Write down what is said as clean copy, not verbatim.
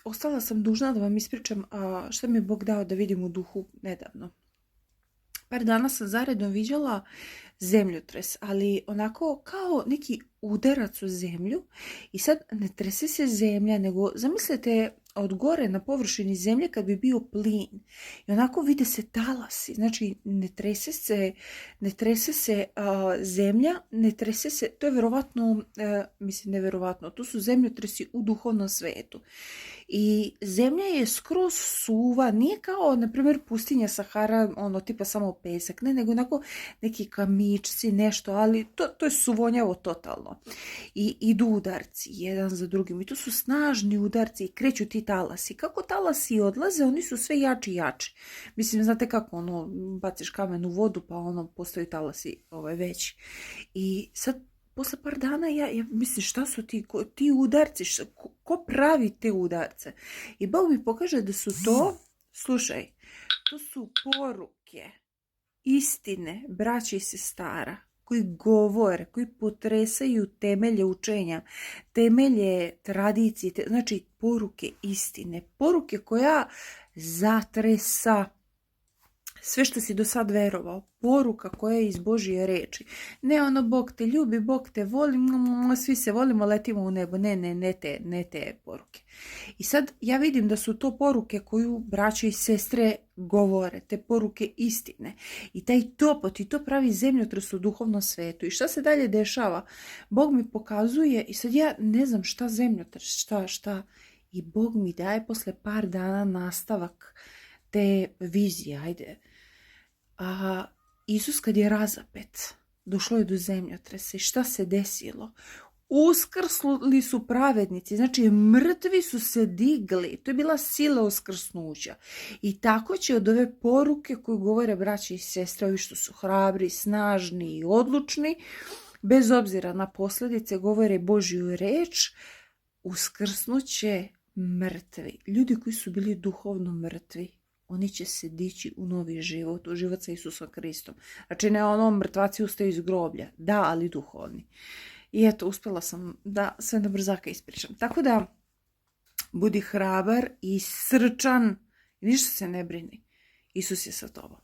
ostala sam dužna da vam ispričam šta mi je Bog dao da vidim u duhu nedavno. Par dana sam zaredom viđala zemljotres, ali onako kao neki udarac u zemlju i sad ne trese se zemlja, nego zamislite od gore na površini zemlje kad bi bio plin i onako vide se talasi, znači ne trese se zemlja, ne trese se, to je verovatno, mislim neverovatno, to su zemljotresi u duhovnom svetu. I zemlja je skroz suva, nije kao, na primjer, pustinja Sahara, ono, tipa samo pesak, ne, nego onako neki kamičci, nešto, ali to je suvonjavo totalno. I idu udarci, jedan za drugim, i to su snažni udarci i kreću ti talasi. Kako talasi odlaze, oni su sve jači i jači. Mislim, znate kako, ono, baciš kamen u vodu, pa ono, postaju talasi veći. I sad, posle par dana ja mislim šta su ti udarci, ko pravi te udarce? I Bog mi pokaže da su to, slušaj, to su poruke, istine, braće i sestara, koji govore, koji potresaju temelje učenja, temelje tradicije, znači poruke istine, poruke koja zatresa sve što si do sad verovao, poruka koja je iz Božje reči. Ne ono, Bog te ljubi, Bog te voli, svi se volimo, letimo u nebo. Ne te poruke. I sad ja vidim da su to poruke koju braće i sestre govore, te poruke istine. I taj topot, i to pravi zemljotres u duhovnom svetu. I šta se dalje dešava? Bog mi pokazuje, i sad ja ne znam šta zemljotres, šta. I Bog mi daje posle par dana nastavak te vizije, ajde. Isus kad je razapet, došlo je do zemljotresa i šta se desilo? Uskrsli su pravednici, znači mrtvi su se digli, to je bila sila uskrsnuća. I tako će od ove poruke koju govore braće i sestre, ovi što su hrabri, snažni i odlučni, bez obzira na posljedice, govore Božju reč, uskrsnuće mrtvi. Ljudi koji su bili duhovno mrtvi, oni će se dići u novi život, u život sa Isusom Kristom. Znači ne ono mrtvaci ustaju iz groblja, da, ali duhovni. I eto, uspjela sam da sve na brzaka ispričam. Tako da, budi hrabar i srčan, ništa se ne brini. Isus je sa tobom.